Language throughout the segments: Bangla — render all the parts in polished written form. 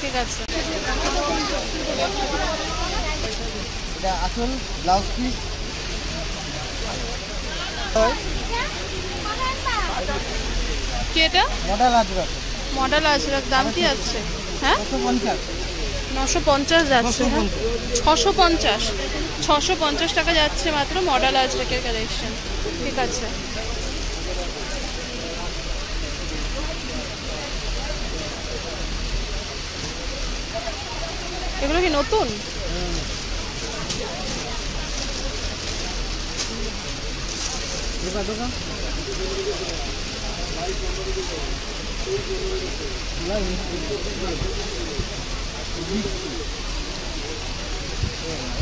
ঠিক আছে। এটা আসল ব্লাউজ পিস। কি এটা? মডেল আজরাক। মডেল আজরাক দাম কি আছে? হ্যাঁ 950 যাচ্ছে। 650 টাকা যাচ্ছে মাত্র মডেল আজরাকের কালেকশন। ঠিক আছে। এগুলো কি নতুন?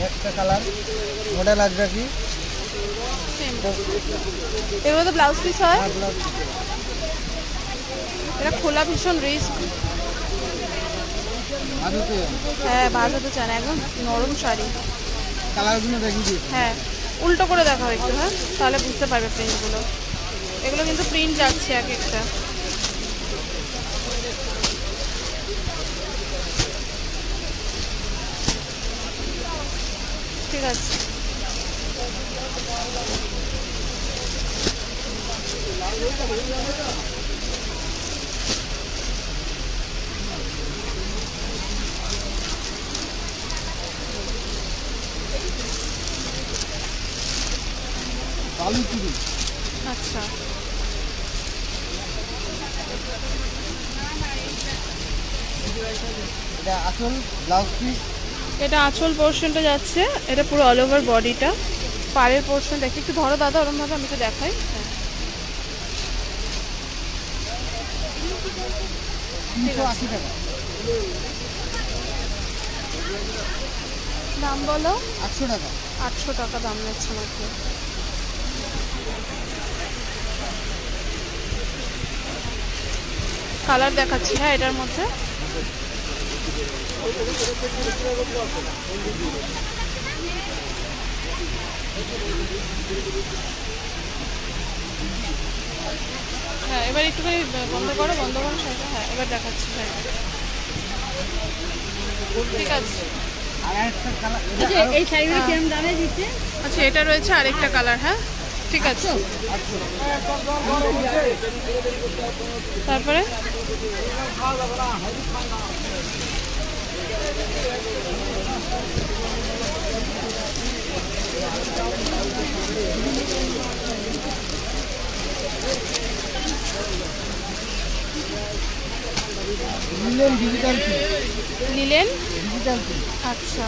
একটা কালার মডেল আজরাকি। এগুলো তো ব্লাউজ পিস হয়। এটা খোলা ভীষণ রিস্ক। হ্যাঁ বাজাতে চান, একদম নরম শাড়ি। কালারগুলো দেখিয়ে দিই। হ্যাঁ উল্টো করে দেখাও একটু, হ্যাঁ তাহলে বুঝতে পারবে প্রিন্টগুলো। এগুলো কিন্তু প্রিন্ট যাচ্ছে এক একটা। ঠিক আছে। আচ্ছা এটা আসল ব্লাউজ পিস। এটা আঁচল পোর্শনটা যাচ্ছে, এটা পুরো অল ওভার বডিটা। পাড়ের পোর্শন দেখি একটু ধরো দাদা, ওরমভাবে আমি তো দেখাই। হ্যাঁ 380 টাকা। দাম বলো। 800 টাকা। 800 টাকা দাম নিচ্ছে মাত্র। কালার দেখাচ্ছি হ্যাঁ এটার মধ্যে। হ্যাঁ এবার একটুখানি বন্ধ করো শাড়িটা। হ্যাঁ এবার দেখাচ্ছি শাড়িটা। ঠিক আছে। এই শাড়িগুলো কিরকম দামে দিচ্ছে? আচ্ছা এটা রয়েছে আরেকটা কালার। হ্যাঁ ঠিক আছে। তারপরে linen digital print. Linen digital print. আচ্ছা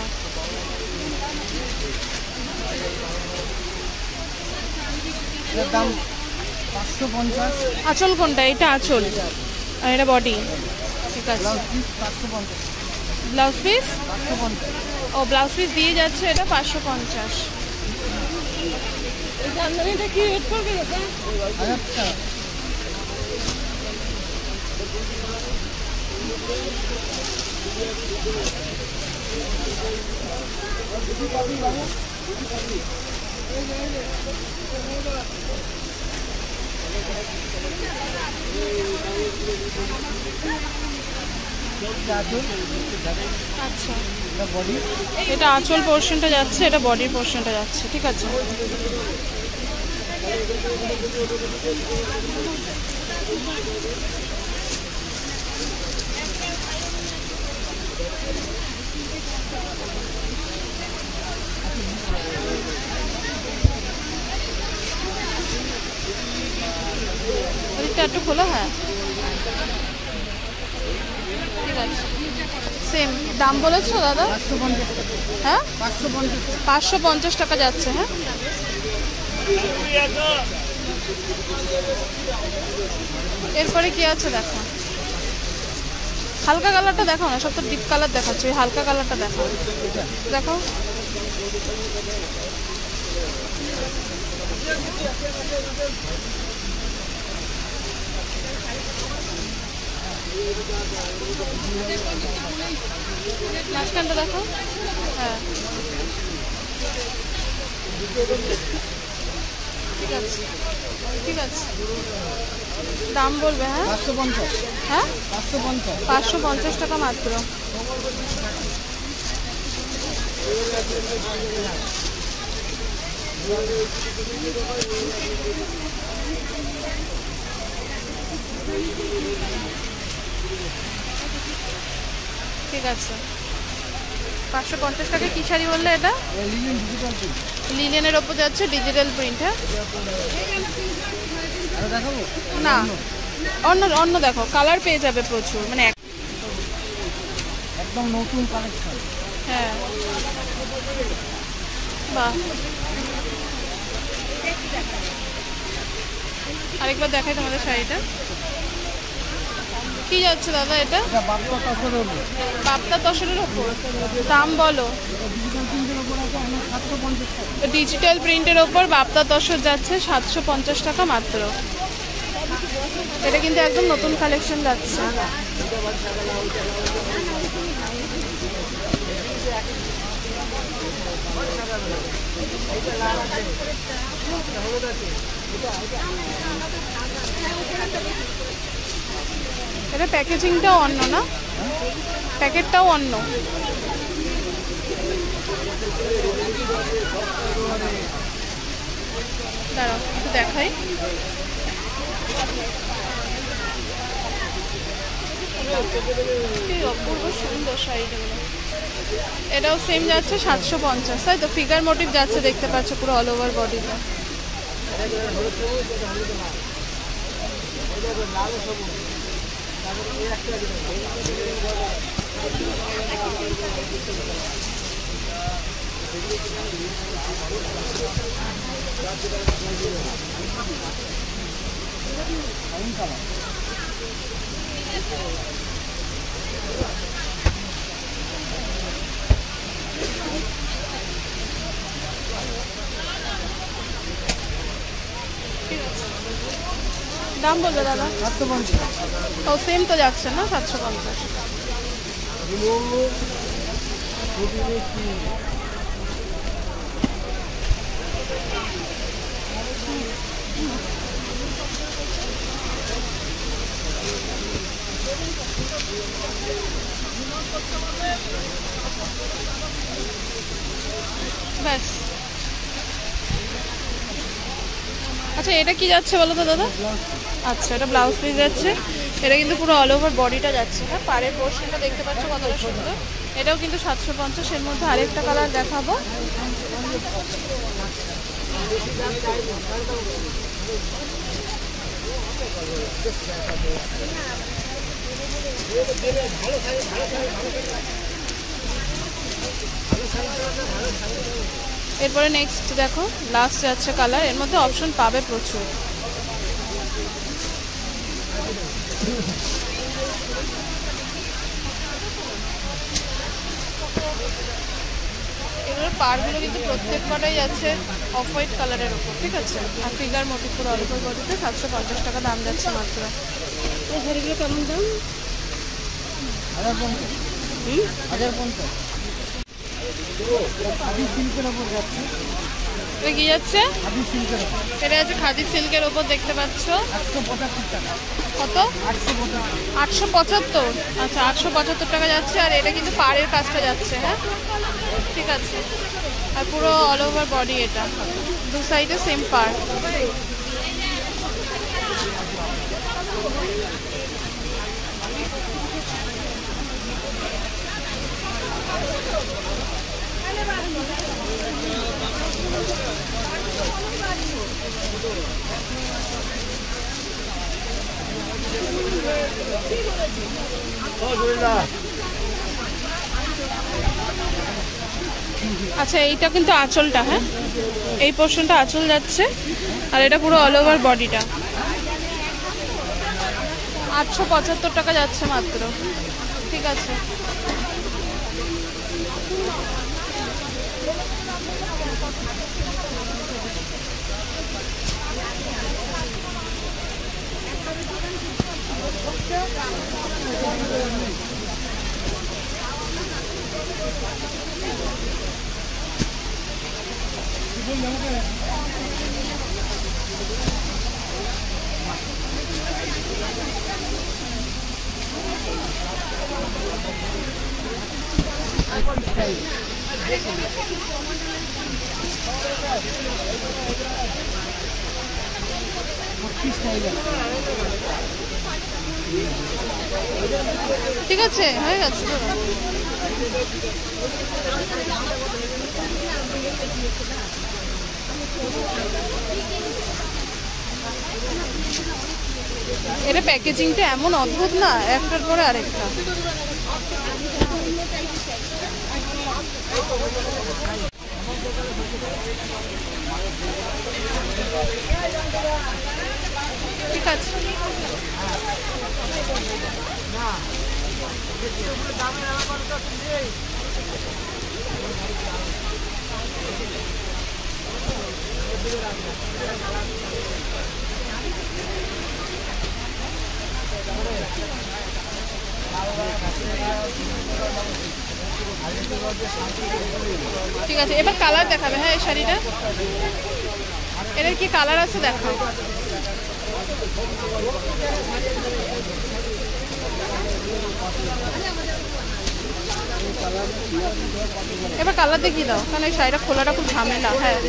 এর দাম 550। আঁচল কোনটা? এটা আঁচল আর এটা বডি। ঠিক আছে। Blouse piece 550। Blouse piece 550। ও ব্লাউজ পিস দিয়ে যাচ্ছে এটা 550। এই জামদানিটা কি রেট পড়বে এটা? 1000 টাকা। আচ্ছা এটা বডি। এটা আঁচল পোর্শনটা যাচ্ছে, এটা বডির পোর্শনটা যাচ্ছে। ঠিক আছে। ওদিকটা একটু খোলো। হ্যাঁ ঠিক আছে। সেম দাম বলেছো দাদা? 550 টাকা। হ্যাঁ 550। 550 টাকা যাচ্ছে। হ্যাঁ এরপরে কি আছে দেখো। হালকা কালারটা দেখো না, সব তো ডিপ কালার দেখাচ্ছে। ওই হালকা কালারটা দেখো। দেখো মাঝখানটা দেখো। হ্যাঁ ঠিক আছে, ঠিক আছে, দাম বলবে? হ্যাঁ 550। হ্যাঁ 550। 550 টাকা মাত্র। ঠিক আছে, 550 টাকা। কি শাড়ি বললে এটা? Linen digital print. লিনেনের ওপর যাচ্ছে ডিজিটাল প্রিন্ট। হ্যাঁ আরে দেখাবো না, অন্য অন্য দেখো, কালার পেয়ে যাবে প্রচুর, মানে একদম নতুন কালেকশন। হ্যাঁ বাহ, আরেকবার দেখাই তোমাদের শাড়িটা। কি যাচ্ছে দাদা এটা? এটা বাপ্পা তসরের উপর। বাপ্তা তসরের ওপর দাম বলো? ডিজিটাল প্রিন্টের উপর আছে আমার 750 টাকা। ডিজিটাল প্রিন্টের ওপর বাপ্তা তসর যাচ্ছে 750 টাকা মাত্র। এটা কিন্তু একদম নতুন কালেকশন যাচ্ছে। এটা প্যাকেজিংটাও অন্য না, প্যাকেটটাও অন্য। দাঁড়াও একটু দেখাই। কি অপূর্ব সুন্দর শাড়িগুলো। এটাও সেম যাচ্ছে 750, তাই তো? ফিগার মোটিভ যাচ্ছে, দেখতে পাচ্ছ পুরো অল ওভার বডিতে। দাম বলবে দাদা? 750। ও সেম তো যাচ্ছে না 750। ব্যাস। আচ্ছা এটা কি যাচ্ছে বলো তো দাদা? আচ্ছা এটা ব্লাউজ পিস যাচ্ছে। এটা কিন্তু পুরো অল ওভার বডিটা যাচ্ছে। হ্যাঁ পাড়ের পোর্শনটা দেখতে পাচ্ছ কতটা সুন্দর। এটাও কিন্তু 750। এর মধ্যে আরেকটা কালার দেখাবো। এরপরে নেক্সট দেখো, লাস্ট যাচ্ছে কালার। এর মধ্যে অপশন পাবে প্রচুর। এগুলোর পাড়গুলো কিন্তু প্রত্যেক কটাই যাচ্ছে অফ হোয়াইট কালারের উপর, ঠিক আছে? আর ফিগার মোটিভ পুরো অল ওভার বডিতে 750 টাকা দাম যাচ্ছে মাত্র। এই শাড়িগুলো কেমন দাম? 1050। 1050। খাদি সিল্কের উপর যাচ্ছে। এটা কি যাচ্ছে? খাদি সিল্কের উপর। এটা আছে খাদি সিল্কের উপর, দেখতে পাচ্ছ। 875 টাকা। কত? 875। 875। আচ্ছা 875 টাকা যাচ্ছে। আর এটা কিন্তু পাড়ের কাজটা যাচ্ছে। হ্যাঁ ঠিক আছে। আর পুরো অল ওভার বডি, এটা দু সাইডে সেম পাড়। আচ্ছা এইটা কিন্তু আঁচলটা। হ্যাঁ এই পোর্শনটা আঁচল যাচ্ছে। আর এটা পুরো অল ওভার বডিটা 875 টাকা যাচ্ছে মাত্র। ঠিক আছে। ঠিক আছে, হয়ে গেছে। এটা প্যাকেজিংটা এমন অদ্ভুত না, একটার পরে আরেকটা। ঠিক আছে, ঠিক আছে। এবার কালার দেখাবে। হ্যাঁ, এই শাড়িটা এটার কি কালার আছে দেখাও। এবার কালার দেখিয়ে দাও, কারণ এই শাড়িটা খোলাটা খুব ঝামেলা। হ্যাঁ,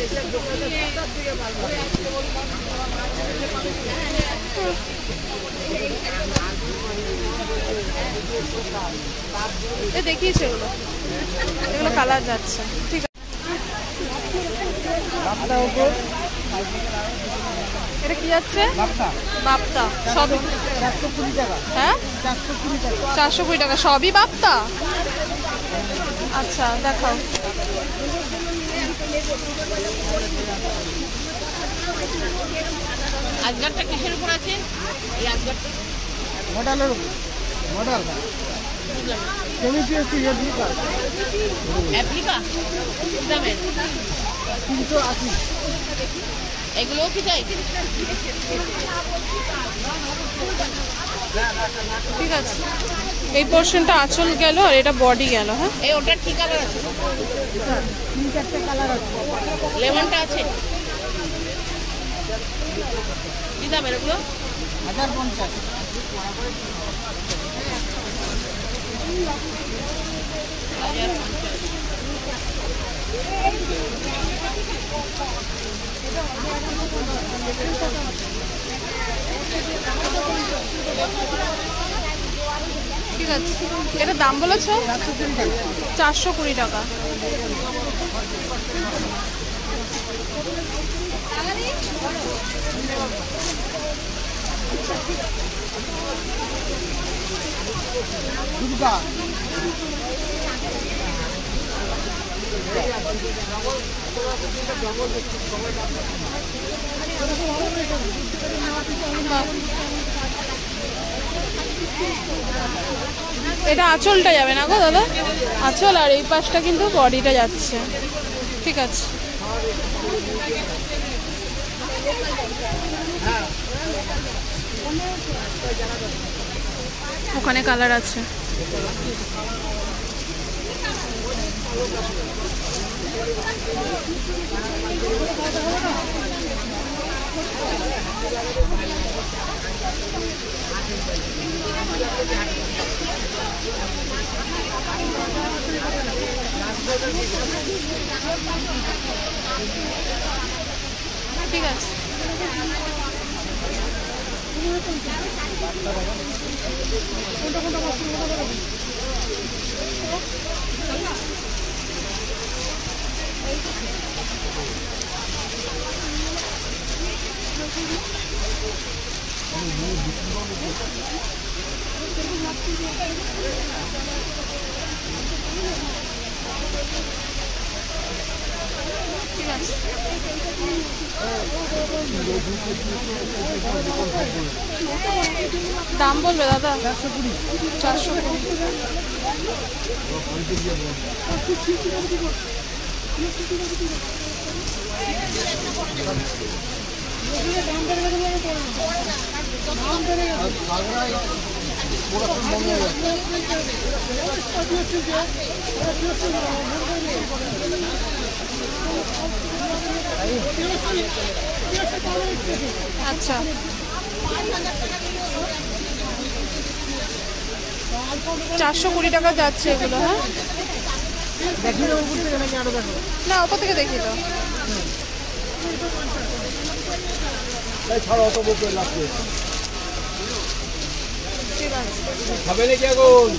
এ দেখিয়েছে এগুলো, এগুলো কালার যাচ্ছে। ঠিক আছে, এটা কি যাচ্ছে? বাপ্তা সবই 420 টাকা। হ্যাঁ, 420 টাকা। 420 টাকা সবই বাপ্তা। আচ্ছা, দেখাও। আজগারটা কিসের উপর আছে? এই আজগারটা মডেলের উপর। Model semi PSC replica. অ্যাপ্লিকা দামের 380। এগুলোও কি চাই? ঠিক আছে, এই পোর্শনটা আঁচল গেল আর এটা বডি গেল। হ্যাঁ, এই ওটার কি কালার আছে? 3-4টে কালার আছে। লেমনটা আছে? কি দামের এগুলো? 1050। ঠিক আছে। এটা দাম বলেছ 420 টাকা। দুর্গা এটা আঁচলটা যাবে না গো দাদা, আঁচল আর এই পাশটা কিন্তু বডিটা যাচ্ছে। ঠিক আছে, ওখানে কালার আছে। ঠিক আছে, ঠিক আছে। দাম বলবে দাদা? 420। আচ্ছা, 420 টাকা যাচ্ছে এগুলো। হ্যাঁ, দেখি না উপর থেকে নাকি আরো দেখো? না ওপর থেকে দেখি তো। ছাড়া অত বলতে লাগছে। ঠিক আছে, খাবে নাকি এখন?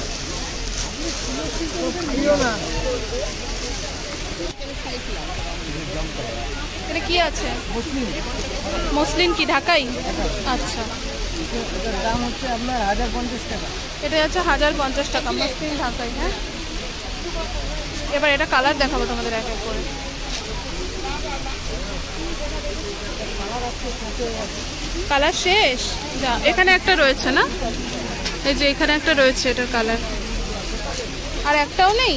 খাইও না। এটা কি আছে? মুসলিম। মসলিন কি ঢাকাই? আচ্ছা, এটার দাম হচ্ছে আপনার 1050 টাকা। এটা যাচ্ছে 1050 টাকা মসলিন ঢাকাই। হ্যাঁ, এবার এটা কালার দেখাবো তোমাদের এক এক করে। কালার শেষ? যা, এখানে একটা রয়েছে না, এই যে এখানে একটা রয়েছে, এটার কালার আর একটাও নেই,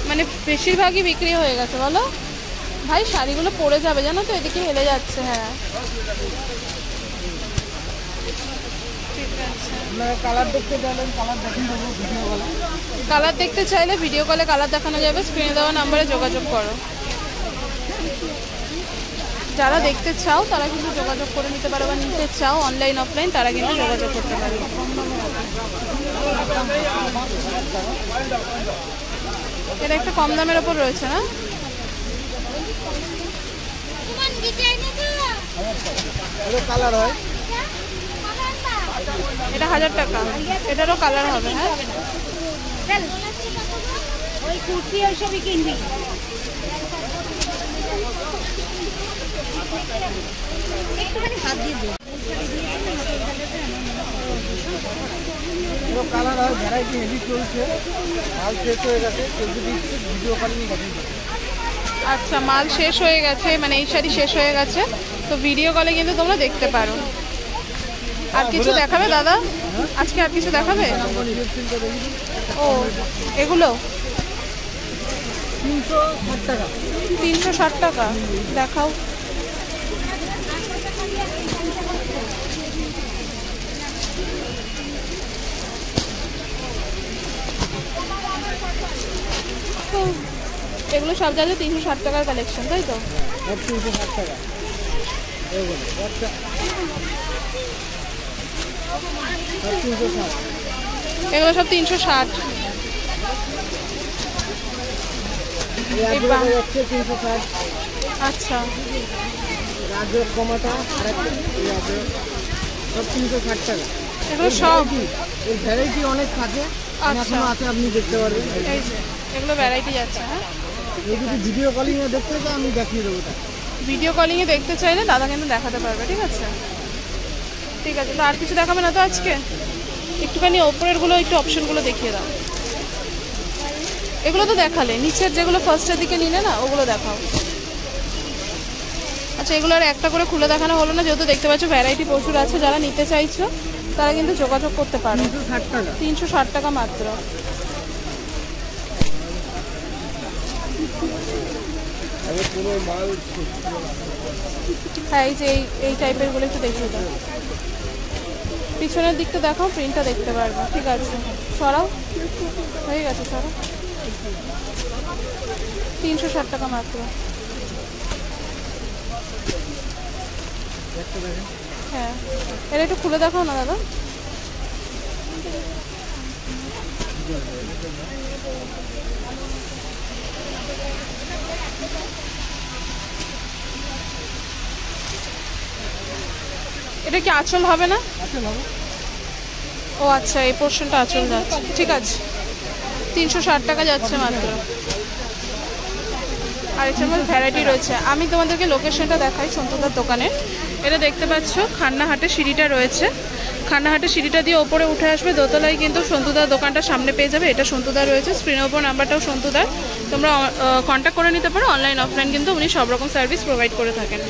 মানে বেশিরভাগই বিক্রি হয়ে গেছে। বলো ভাই, শাড়িগুলো পরে যাবে জানো তো, এদিকে হেলে যাচ্ছে। হ্যাঁ ঠিক আছে, আপনারা কালার দেখতে চাইলেন কালার দেখেন দেবো ভিডিও কলে। কালার দেখতে চাইলে ভিডিও কলে কালার দেখানো যাবে, স্ক্রিনে দেওয়া নাম্বারে যোগাযোগ করো। যারা দেখতে চাও তারা কিন্তু যোগাযোগ করে নিতে পারো, বা নিতে চাও অনলাইন অফলাইন তারা কিন্তু যোগাযোগ করতে পারো। এটা একটা কম দামের ওপর রয়েছে না? এটা কালার হয়, এটা 1000 টাকা, এটারও কালার হবে। হ্যাঁ, ওই কুর্তি ওইসবই কিনবি। একটুখানি হাত দিয়ে দিও। এগুলো কালার হয়, ভ্যারাইটি হেভি চলছে, মাল শেষ হয়ে গেছে, কেউ যদি ভিডিও কলিং দেখিয়ে দেবে। আচ্ছা, মাল শেষ হয়ে গেছে, মানে এই শাড়ি শেষ হয়ে গেছে, তো ভিডিও কলে কিন্তু তোমরা দেখতে পারো। আর কিছু দেখাবে দাদা আজকে? আর কিছু দেখাবে? ও, এগুলো 360 টাকা। 360 টাকা দেখাও। এগুলো সব যাচ্ছে 360 টাকার কালেকশন, তাই তো? 360 টাকা। এগুলো সব 360। হচ্ছে 360। আচ্ছা, রাজের কমাটা আরেকটা আছে, সব 360 টাকা। এগুলো সব এর ভ্যারাইটি অনেক থাকে, আচ্ছা। এখনো আছে, আপনি দেখতে পারবেন। এই যে এগুলো ভ্যারাইটি যাচ্ছে। হ্যাঁ, এই যদি ভিডিও কলিংয়ে দেখতে চাই আমি দেখিয়ে দেবো। ভিডিও কলিংয়ে দেখতে চাইলে দাদা কিন্তু দেখাতে পারবে। ঠিক আছে, ঠিক আছে। তো আর কিছু দেখাবে না তো আজকে? একটুখানি ওপরেরগুলো, একটু অপশনগুলো দেখিয়ে দাও। এগুলো তো দেখালে, নিচের যেগুলো ফার্স্টের দিকে নিলে না, ওগুলো দেখাও। আচ্ছা, এগুলো আর একটা করে খুলে দেখানো হলো না, যেহেতু দেখতে পাচ্ছ ভ্যারাইটি প্রচুর আছে। যারা নিতে চাইছো তারা কিন্তু যোগাযোগ করতে পারো। 360 টাকা। 360 টাকা মাত্র। হ্যাঁ, এই যে এই টাইপের গুলো একটু দেখিয়ে দাও। পিছনের দিকটা দেখাও, প্রিন্টটা দেখতে পারবো। ঠিক আছে, সরাও, হয়ে গেছে, সরাও। 360 টাকা মাত্র। হ্যাঁ, এটা একটু খুলে দেখাও না দাদা। এটা কি আঁচল হবে না? ও আচ্ছা, এই পোর্শনটা আঁচল যাচ্ছে। ঠিক আছে, 360 টাকা যাচ্ছে মাত্র। আর এটার মধ্যে ভ্যারাইটি রয়েছে। আমি তোমাদেরকে লোকেশনটা দেখাই সন্তুদার দোকানের। এটা দেখতে পাচ্ছ, খান্নাহাটের সিঁড়িটা রয়েছে। খান্নাহাটের সিঁড়িটা দিয়ে ওপরে উঠে আসবে, দোতলায় কিন্তু সন্তুদার দোকানটা সামনে পেয়ে যাবে। এটা সন্তুদার রয়েছে, স্ক্রিনের ওপর নাম্বারটাও সন্তুদার। তোমরা কন্ট্যাক্ট করে নিতে পারো। অনলাইন অফলাইন কিন্তু উনি সব রকম সার্ভিস প্রোভাইড করে থাকেন।